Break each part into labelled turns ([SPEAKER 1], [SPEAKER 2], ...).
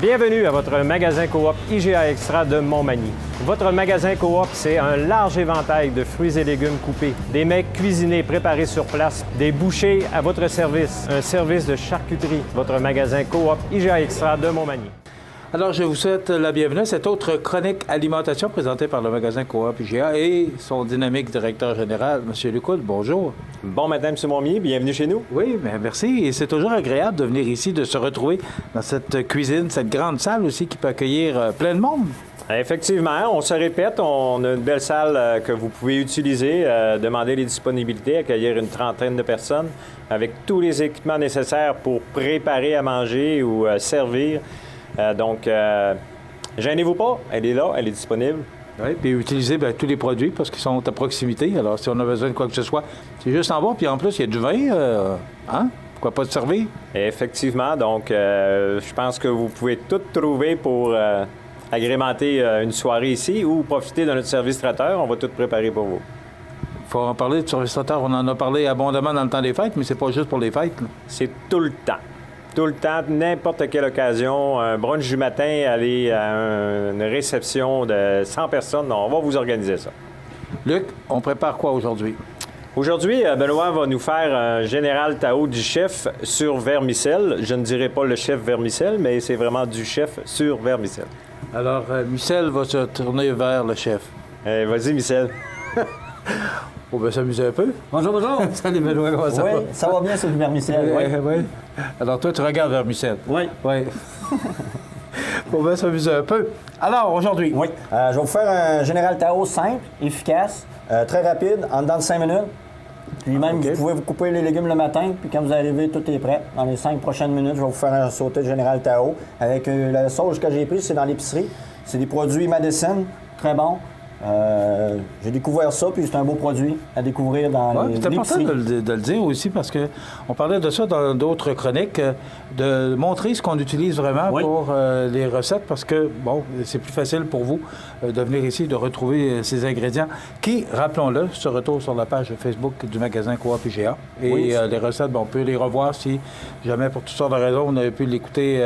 [SPEAKER 1] Bienvenue à votre magasin Coop IGA Extra de Montmagny. Votre magasin Coop, c'est un large éventail de fruits et légumes coupés, des mets cuisinés préparés sur place, des bouchées à votre service, un service de charcuterie. Votre magasin Coop IGA Extra de Montmagny.
[SPEAKER 2] Alors, je vous souhaite la bienvenue à cette autre chronique alimentation présentée par le magasin Coop IGA et son dynamique directeur général, M. Lecoul. Bonjour.
[SPEAKER 1] Bon matin, M. Montmier. Bienvenue chez nous.
[SPEAKER 2] Oui, bien, merci. Et c'est toujours agréable de venir ici, de se retrouver dans cette cuisine, cette grande salle aussi qui peut accueillir plein de monde.
[SPEAKER 1] Effectivement, on se répète, on a une belle salle que vous pouvez utiliser, demander les disponibilités, accueillir une trentaine de personnes avec tous les équipements nécessaires pour préparer à manger ou servir. Donc, gênez-vous pas, elle est là, elle est disponible.
[SPEAKER 2] Oui, puis utiliser tous les produits parce qu'ils sont à proximité. Alors, si on a besoin de quoi que ce soit, c'est juste en bas. Puis en plus, il y a du vin, hein? Pourquoi pas te servir?
[SPEAKER 1] Effectivement, donc, je pense que vous pouvez tout trouver pour agrémenter une soirée ici ou profiter de notre service traiteur. On va tout préparer pour vous.
[SPEAKER 2] Il faut en parler de service traiteur. On en a parlé abondamment dans le temps des fêtes, mais c'est pas juste pour les fêtes, là.
[SPEAKER 1] C'est tout le temps. Tout le temps, n'importe quelle occasion, un brunch du matin, aller à une réception de 100 personnes, on va vous organiser ça.
[SPEAKER 2] Luc, on prépare quoi aujourd'hui?
[SPEAKER 1] Aujourd'hui, Benoît va nous faire un général Tao du chef sur vermicelle. Je ne dirais pas le chef vermicelle, mais c'est vraiment du chef sur vermicelle.
[SPEAKER 2] Alors, Michel va se tourner vers le chef.
[SPEAKER 1] Vas-y, Michel.
[SPEAKER 2] On va s'amuser un peu.
[SPEAKER 3] Bonjour, bonjour.
[SPEAKER 2] Salut, Benoît, comment ça va?
[SPEAKER 3] Oui, ça va bien sur le vermicelle.
[SPEAKER 2] Oui. Alors, toi, tu regardes vers Michel.
[SPEAKER 3] Oui.
[SPEAKER 2] Oui. On va s'amuser un peu. Alors, aujourd'hui.
[SPEAKER 3] Oui. Je vais vous faire un général Tao simple, efficace, très rapide, en dedans de 5 minutes. Puis même,
[SPEAKER 2] Okay.
[SPEAKER 3] vous pouvez vous couper les légumes le matin, puis quand vous arrivez, tout est prêt. Dans les 5 prochaines minutes, je vais vous faire un sauté de général Tao. Avec la sauce que j'ai prise, c'est dans l'épicerie. C'est des produits Madison, très bons. J'ai découvert ça, puis c'est un beau produit à découvrir dans
[SPEAKER 2] C'est important
[SPEAKER 3] l'épicerie.
[SPEAKER 2] de le dire aussi parce qu'on parlait de ça dans d'autres chroniques, de montrer ce qu'on utilise vraiment pour les recettes parce que, bon, c'est plus facile pour vous de venir ici de retrouver ces ingrédients qui, rappelons-le, se retrouvent sur la page Facebook du magasin Coop IGA. Et les recettes, on peut les revoir si jamais, pour toutes sortes de raisons, vous n'avez pu l'écouter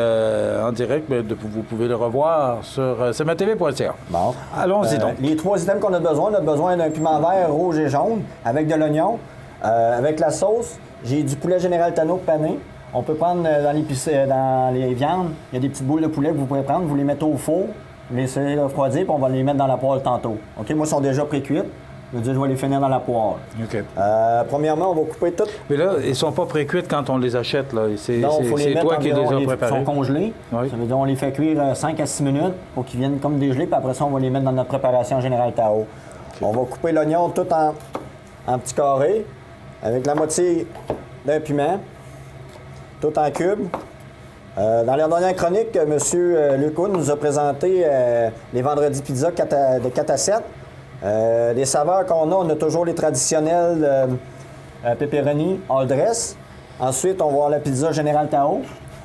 [SPEAKER 2] en direct, mais vous pouvez le revoir sur cmatv.ca.
[SPEAKER 3] Bon.
[SPEAKER 2] Allons-y donc.
[SPEAKER 3] Les 3 items qu'on a besoin, on a besoin d'un piment vert, rouge et jaune, avec de l'oignon. Avec la sauce, j'ai du poulet général Tano pané. On peut prendre dans les viandes, il y a des petites boules de poulet que vous pouvez prendre, vous les mettez au four, vous les laissez refroidir, puis on va les mettre dans la poêle tantôt. OK? Moi, ils sont déjà pré-cuites. Je veux dire, je vais les finir dans la poêle.
[SPEAKER 2] OK.
[SPEAKER 3] Premièrement, on va couper tout.
[SPEAKER 2] Mais là, ils sont pas pré-cuites quand on les achète, là. C'est toi qui les as préparés.
[SPEAKER 3] Ils sont congelés.
[SPEAKER 2] Oui.
[SPEAKER 3] Ça veut dire qu'on les fait cuire 5 à 6 minutes pour qu'ils viennent comme dégelés, puis après ça, on va les mettre dans notre préparation générale Tao. Okay. On va couper l'oignon tout en petits carrés, avec la moitié d'un piment, tout en cubes. Dans la dernière chronique, M. Lecoul nous a présenté les vendredis pizza de 4 à 7. Les saveurs qu'on a toujours les traditionnels pepperoni, all dress. Ensuite, on va avoir la pizza Général Tao.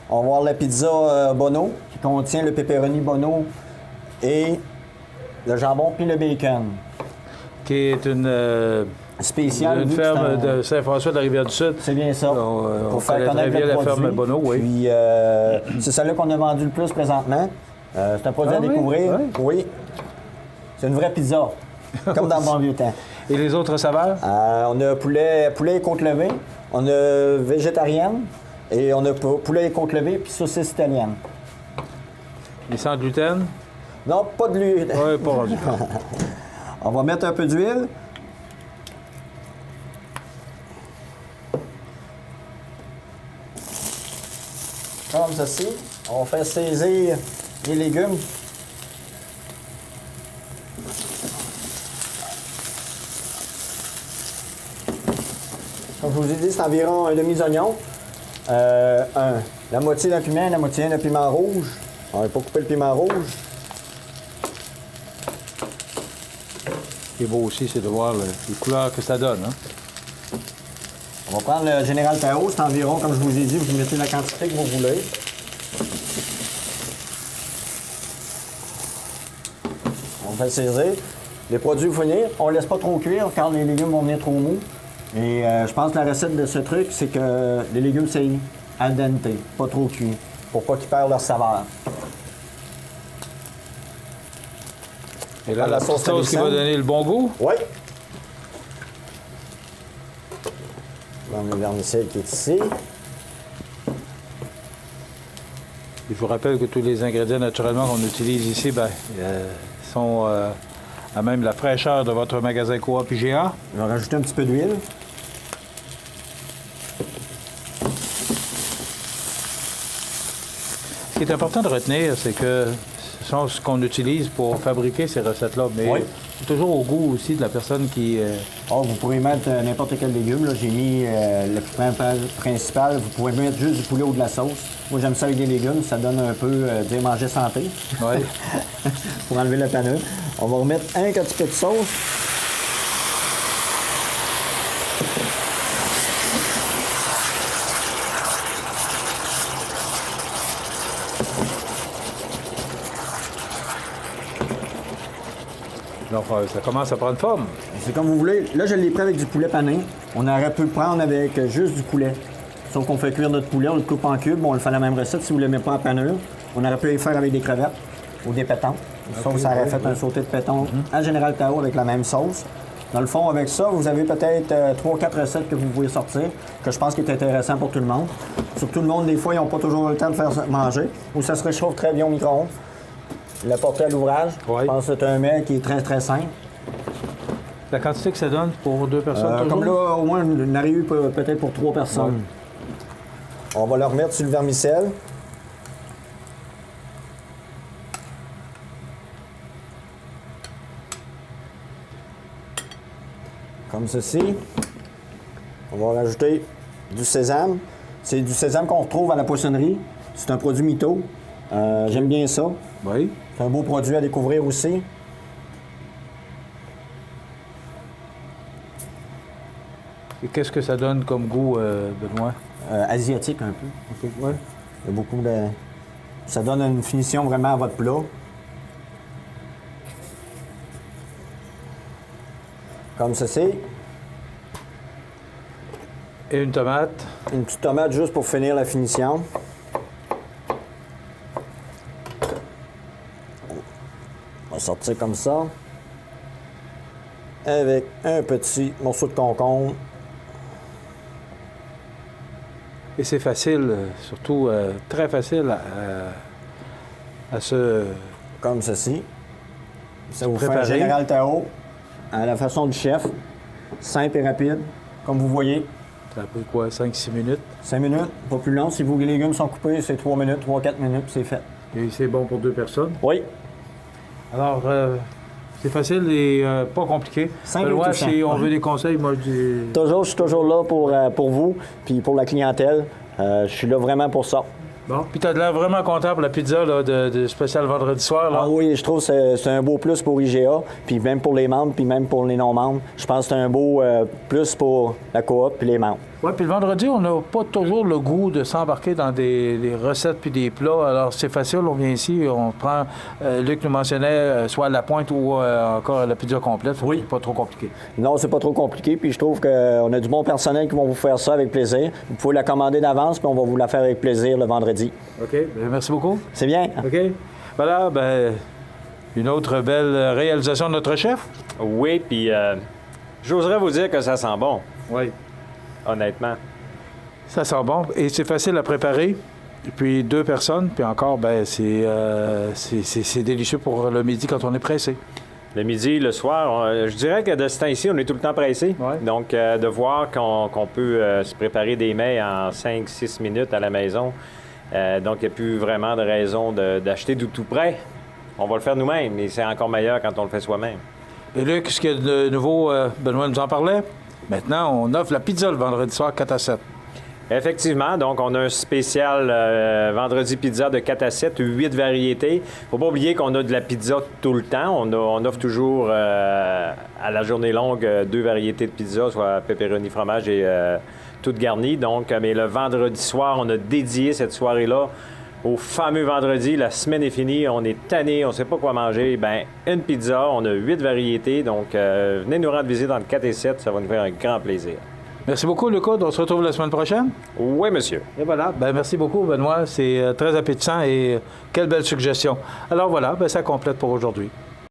[SPEAKER 3] On va avoir la pizza Bono, qui contient le pepperoni Bono et le jambon puis le bacon.
[SPEAKER 2] Qui est une
[SPEAKER 3] spéciale.
[SPEAKER 2] ferme de Saint-François de la Rivière-du-Sud.
[SPEAKER 3] C'est bien ça.
[SPEAKER 2] On connaît très bien la ferme Bono, oui.
[SPEAKER 3] Puis, c'est celle-là qu'on a vendue le plus présentement. C'est un produit à découvrir. Oui. C'est une vraie pizza. Comme dans le bon vieux temps.
[SPEAKER 2] Et les autres saveurs?
[SPEAKER 3] On a poulet et côte levée. On a végétarienne. Et on a poulet et côte levée, puis saucisse italienne.
[SPEAKER 2] Les sans gluten?
[SPEAKER 3] Non, pas de l'huile.
[SPEAKER 2] Oui, pas rendu.
[SPEAKER 3] On va mettre un peu d'huile. Comme ceci. On fait saisir les légumes. Comme je vous ai dit, c'est environ un demi-oignon. La moitié d'un piment, la moitié d'un piment rouge. On va pas couper le piment rouge.
[SPEAKER 2] Ce qui est beau aussi, c'est de voir les couleurs que ça donne. Hein?
[SPEAKER 3] On va prendre le Général Tao. C'est environ, comme je vous ai dit, vous mettez la quantité que vous voulez. On fait saisir. Les produits finir, on ne laisse pas trop cuire car les légumes vont venir trop mous. Et je pense que la recette de ce truc, c'est que les légumes, c'est al dente, pas trop cuit, pour pas qu'ils perdent leur saveur.
[SPEAKER 2] Et là,
[SPEAKER 3] la
[SPEAKER 2] la
[SPEAKER 3] sauce
[SPEAKER 2] sauce qui va donner le bon goût.
[SPEAKER 3] Oui. Dans le vermicelle qui est ici.
[SPEAKER 2] Je vous rappelle que tous les ingrédients naturellement qu'on utilise ici sont à même la fraîcheur de votre magasin Coop IGA.
[SPEAKER 3] Je vais rajouter un petit peu d'huile.
[SPEAKER 2] Ce qui est important de retenir, c'est que ce sont ce qu'on utilise pour fabriquer ces recettes-là, mais
[SPEAKER 3] Oui.
[SPEAKER 2] c'est toujours au goût aussi de la personne qui...
[SPEAKER 3] Vous pourrez mettre n'importe quel légume. Là. J'ai mis le principal. Vous pouvez mettre juste du poulet ou de la sauce. Moi, j'aime ça avec des légumes. Ça donne un peu, dire manger santé.
[SPEAKER 2] Ouais.
[SPEAKER 3] Pour enlever le panneau. On va remettre un petit peu de sauce.
[SPEAKER 2] Donc, ça commence à prendre forme.
[SPEAKER 3] C'est comme vous voulez. Là, je l'ai pris avec du poulet pané. On aurait pu le prendre avec juste du poulet. Sauf qu'on fait cuire notre poulet, on le coupe en cubes, on le fait la même recette. Si vous ne le mettez pas en panure, on aurait pu le faire avec des crevettes ou des pétons. Sauf ça aurait fait un sauté de pétons à Général Tao avec la même sauce. Dans le fond, avec ça, vous avez peut-être 3-4 recettes que vous pouvez sortir, que je pense qui est intéressant pour tout le monde. Surtout le monde, des fois, ils n'ont pas toujours le temps de faire manger, ou ça se réchauffe très bien au micro-ondes. Le porter à l'ouvrage.
[SPEAKER 2] Oui.
[SPEAKER 3] Je pense que c'est un mets qui est très, très simple.
[SPEAKER 2] La quantité que ça donne pour 2 personnes toujours?
[SPEAKER 3] Comme là, au moins, on aurait eu peut-être pour 3 personnes. Ouais. On va le remettre sur le vermicelle. Comme ceci. On va rajouter du sésame. C'est du sésame qu'on retrouve à la poissonnerie. C'est un produit Mito. J'aime bien ça.
[SPEAKER 2] Oui.
[SPEAKER 3] C'est un beau produit à découvrir aussi.
[SPEAKER 2] Et qu'est-ce que ça donne comme goût, Benoît?
[SPEAKER 3] Asiatique un peu.
[SPEAKER 2] OK, ouais.
[SPEAKER 3] Il y a beaucoup de... Ça donne une finition vraiment à votre plat. Comme ceci.
[SPEAKER 2] Et une tomate.
[SPEAKER 3] Une petite tomate juste pour finir la finition. On va sortir comme ça. Avec un petit morceau de concombre.
[SPEAKER 2] Et c'est facile, surtout très facile à se...
[SPEAKER 3] Comme ceci. Ça vous
[SPEAKER 2] préparer.
[SPEAKER 3] fait un Général Tao à la façon du chef. Simple et rapide, comme vous voyez.
[SPEAKER 2] Ça a pris quoi, 5-6 minutes?
[SPEAKER 3] 5 minutes, pas plus long. Si vos légumes sont coupés, c'est 3 minutes, 3-4 minutes, puis c'est fait.
[SPEAKER 2] Et c'est bon pour 2 personnes.
[SPEAKER 3] Oui.
[SPEAKER 2] Alors, c'est facile et pas compliqué.
[SPEAKER 3] Simple et
[SPEAKER 2] Benoît,
[SPEAKER 3] touchant.
[SPEAKER 2] si on veut des conseils, moi, je dis...
[SPEAKER 3] Je suis toujours là pour vous, puis pour la clientèle. Je suis là vraiment pour ça.
[SPEAKER 2] Bon. Puis t'as l'air vraiment content pour la pizza là, de spécial vendredi soir. Là.
[SPEAKER 3] Ah oui, je trouve que c'est un beau plus pour IGA, puis même pour les membres, puis même pour les non-membres. Je pense que c'est un beau plus pour la coop puis les membres.
[SPEAKER 2] Oui, puis le vendredi, on n'a pas toujours le goût de s'embarquer dans des recettes puis des plats. Alors, c'est facile, on vient ici, on prend, Luc nous mentionnait, soit la pointe ou encore la pizza complète. Oui. C'est pas trop compliqué.
[SPEAKER 3] Non, c'est pas trop compliqué, puis je trouve qu'on a du bon personnel qui vont vous faire ça avec plaisir. Vous pouvez la commander d'avance, puis on va vous la faire avec plaisir le vendredi.
[SPEAKER 2] OK, bien, merci beaucoup.
[SPEAKER 3] C'est bien?
[SPEAKER 2] OK. Voilà, ben une autre belle réalisation de notre chef.
[SPEAKER 1] Oui, puis j'oserais vous dire que ça sent bon,
[SPEAKER 2] Oui.
[SPEAKER 1] honnêtement.
[SPEAKER 2] Ça sent bon et c'est facile à préparer. Et puis 2 personnes, puis encore, ben c'est délicieux pour le midi quand on est pressé.
[SPEAKER 1] Le midi, le soir, je dirais que de ce temps-ci, on est tout le temps pressé.
[SPEAKER 2] Ouais.
[SPEAKER 1] Donc, de voir qu'on peut se préparer des mets en 5-6 minutes à la maison. Donc, il n'y a plus vraiment de raison d'acheter du tout prêt. On va le faire nous-mêmes, mais c'est encore meilleur quand on le fait soi-même.
[SPEAKER 2] Et Luc, ce qu'il y a de nouveau, Benoît nous en parlait. Maintenant, on offre la pizza le vendredi soir 4 à 7.
[SPEAKER 1] Effectivement, donc on a un spécial vendredi pizza de 4 à 7, 8 variétés. Faut pas oublier qu'on a de la pizza tout le temps. On offre toujours à la journée longue 2 variétés de pizza, soit pepperoni, fromage et toute garnie. Donc, mais le vendredi soir, on a dédié cette soirée-là au fameux vendredi. La semaine est finie, on est tanné, on sait pas quoi manger. Bien, une pizza, on a 8 variétés. Donc, venez nous rendre visite entre 4 et 7, ça va nous faire un grand plaisir.
[SPEAKER 2] Merci beaucoup, Lucas. On se retrouve la semaine prochaine.
[SPEAKER 1] Oui, monsieur.
[SPEAKER 2] Et voilà. Ben, merci beaucoup, Benoît. C'est très appétissant et quelle belle suggestion. Alors voilà, ben, ça complète pour aujourd'hui.